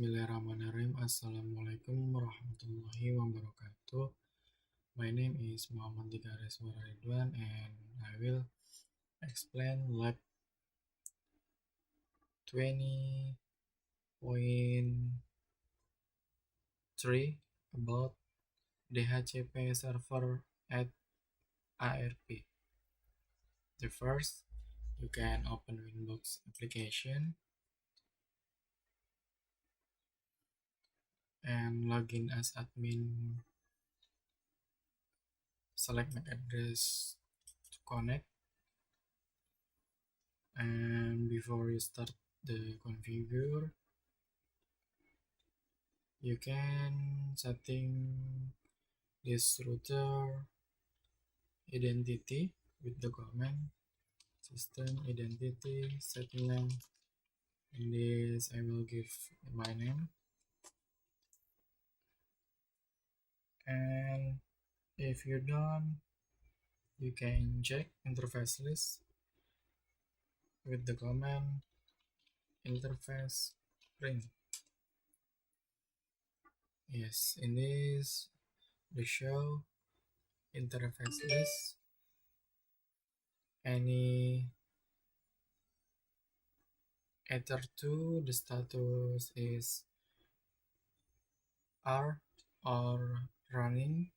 Bismillahirrahmanirrahim. Assalamualaikum warahmatullahi wabarakatuh. My name is Muhammad Dikares Ridwan and I will explain lab 20.3 about DHCP Server Add ARP. The first, you can open Windows application and log in as admin. Select MAC address to connect, and before you start the configure, you can setting this router identity with the command system identity setting name. In this I will give my name, and if you're done, you can check interface list with the command interface print. Yes, in this the show interface list, any Ether 2, the status is R or running,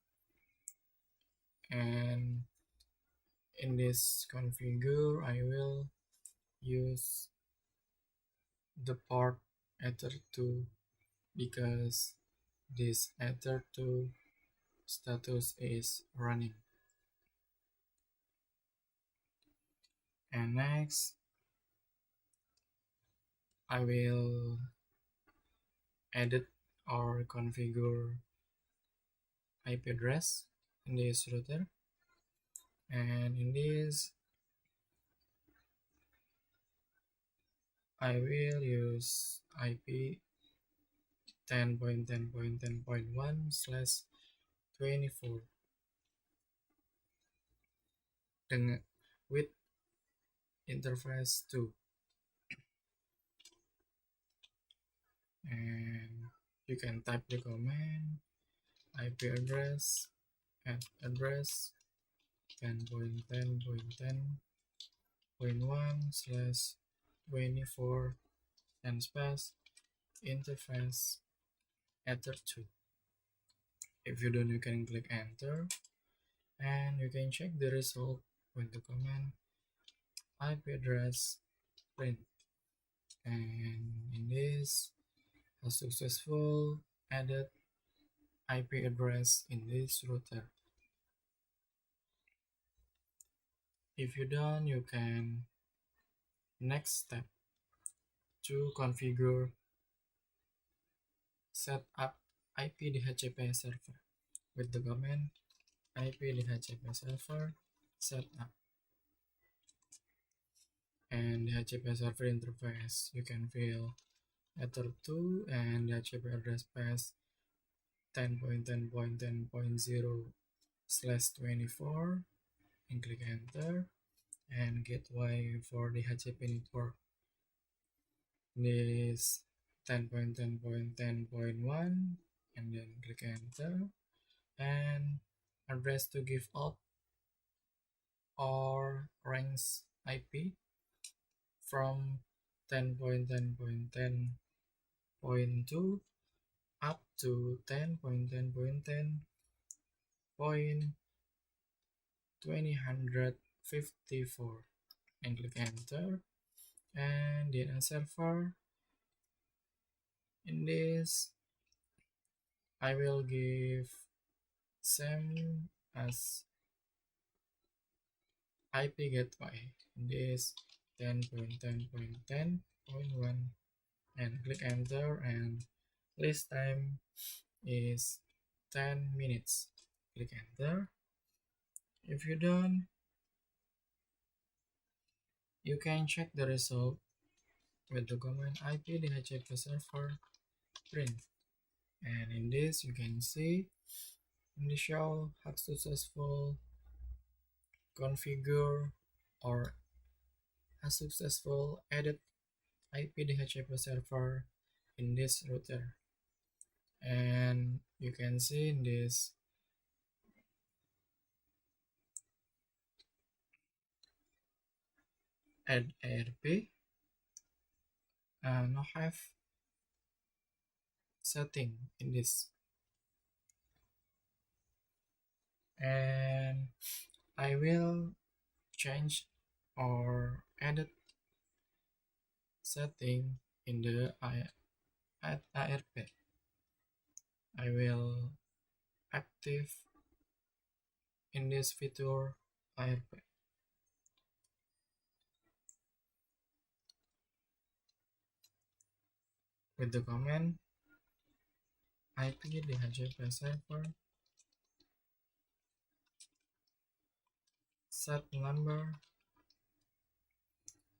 and in this configure I will use the port Ether 2 because this Ether 2 status is running. And next I will edit or configure IP address in this router, and in this I will use IP 10.10.10.1/24 with interface 2, and you can type the command IP address at address 10.10.10.1/24 and space interface Ether 2. If you don't, you can click enter, and you can check the result with the command IP address print, and in this a successful added IP address in this router. If you're done, you can next step to configure set up IP DHCP server with the command IP DHCP server setup, and DHCP server interface you can fill Ether 2 and DHCP address space 10.10.10.0/24 and click enter, and gateway for DHCP network this 10.10.10.1 and then click enter, and address to give out or range IP from 10.10.10.2 up to 10.10.10.2054 and click enter, and DNS server. In this I will give same as IP gateway, in this 10.10.10.1 and click enter, and list time is 10 minutes. Click enter. If you're done, you can check the result with the command IP DHCP server print, and in this you can see in the show have successful configure or a successful added IP DHCP server in this router. And you can see in this add ARP now have setting in this, and I will change or edit setting in the add ARP. I will active in this feature ARP with the command IP DHCP server set number.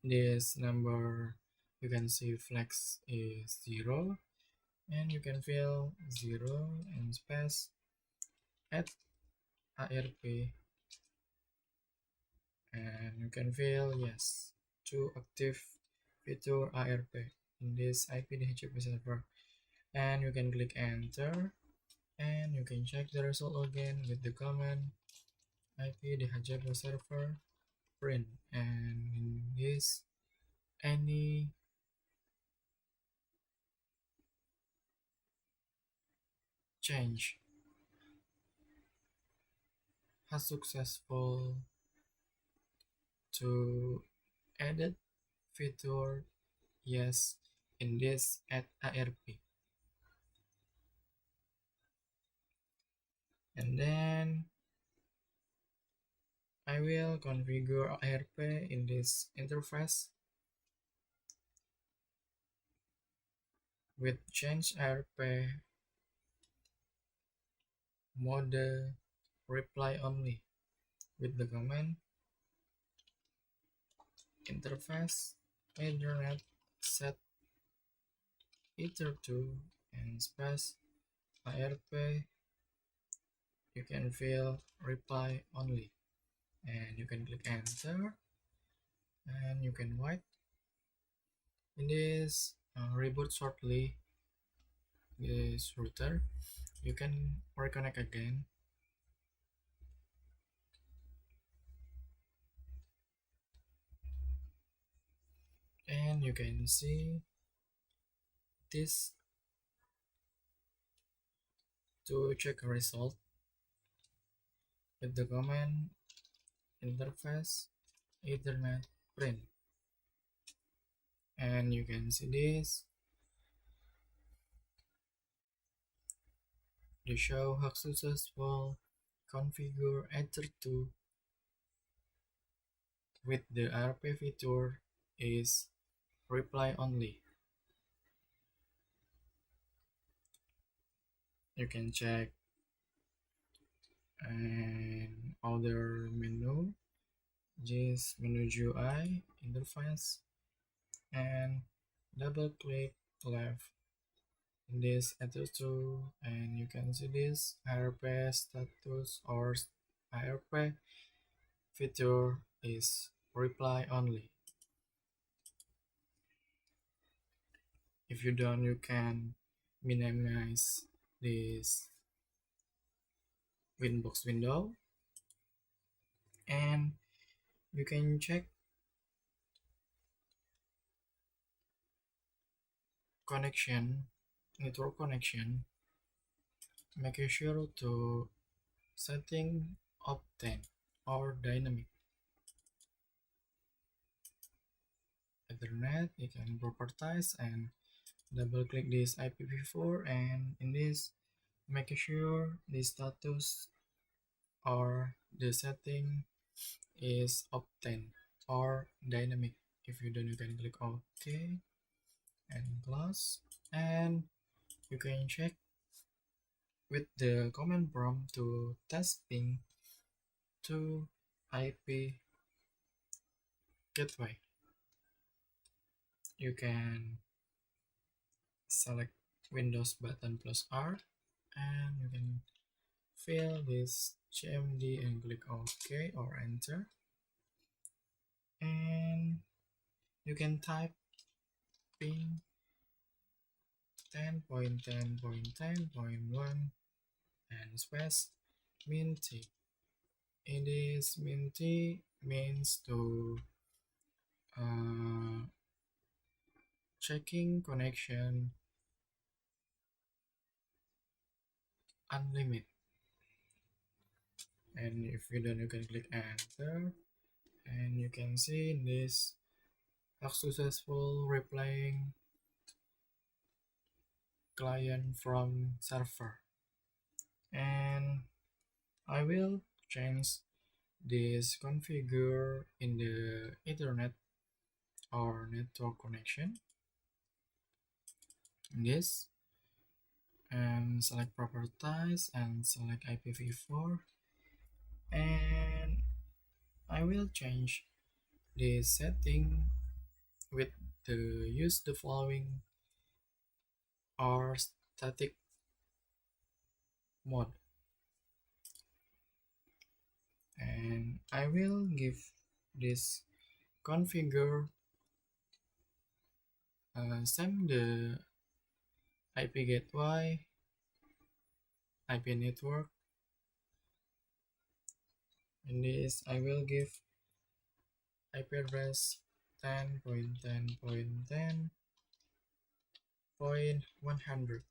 This number you can see flex is 0, and you can fill 0 and space add ARP, and you can fill yes to active feature ARP in this IP DHCP server, and you can click enter, and you can check the result again with the command IP DHCP server print, and in this any change has successful to added feature yes in this add ARP. And then I will configure ARP in this interface with change ARP mode reply only with the command interface internet set ether2 and space ARP. You can fill reply only, and you can click enter, and you can wait in this reboot shortly this router. You can reconnect again, and you can see this to check result with the command interface ethernet print, and you can see this to show how successful configure ether2 with the ARP feature is reply only. You can check and other menu, this menu UI interface, and double click left in this ether2, and you can see this ARP status or ARP feature is reply only. If you don't, you can minimize this Winbox window, and you can check connection, network connection, make sure to setting obtain or dynamic Ethernet. You can propertize and double click this IPv4, and in this make sure the status or the setting is obtained or dynamic. If you don't, you can click OK and close, and you can check with the command prompt to testing to IP gateway. You can select Windows button plus R, and you can fill this CMD and click OK or enter, and you can type ping 10.10.10.1 and space minty. In this minty means to uh, checking connection unlimited. And if you don't, you can click enter, and you can see this successful replying client from server. And I will change this configure in the internet or network connection. This, and select properties and select IPv4, and I will change the setting with the use the following or static mode, and I will give this configure same the IP gateway, IP network. In this I will give IP address 10.10.10.100,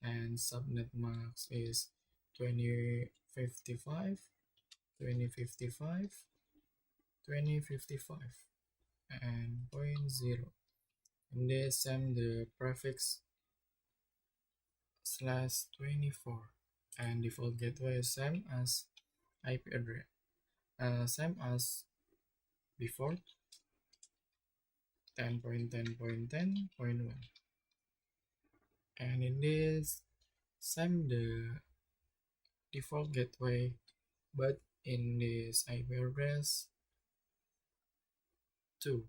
and subnet mask is 2055, 2055, 2055, and point 0. In this same the prefix /24, and default gateway is same as IP address, same as before, 10.10.10.1, and in this same the default gateway, but in this IP address 2,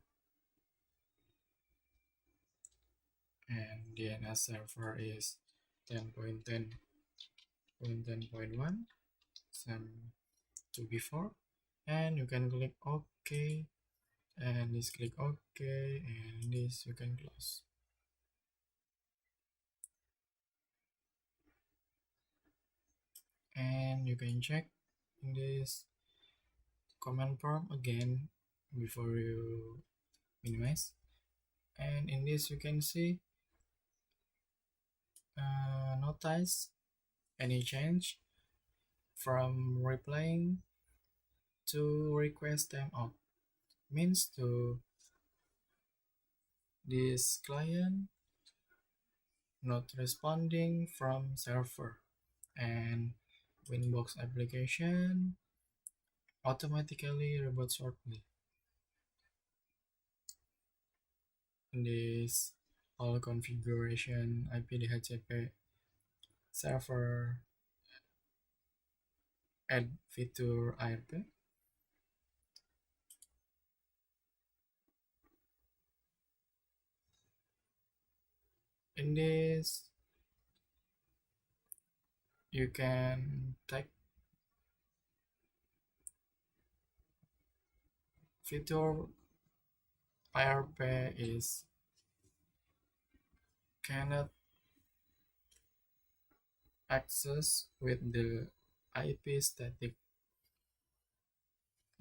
and DNS server is 10.10.10.1, same to before, and you can click OK, and this click OK, and this you can close. And you can check in this command prompt again before you minimize, and in this you can see notice any change from replying to request timeout, means to this client not responding from server, and Winbox application automatically reboot shortly. In this all configuration IP DHCP server add feature ARP. In this you can take feature ARP is cannot access with the IP static.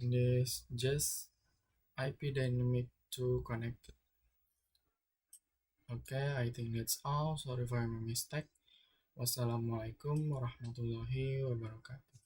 In this just IP dynamic to connect. Okay, I think that's all. Sorry for my mistake. Wassalamualaikum warahmatullahi wabarakatuh.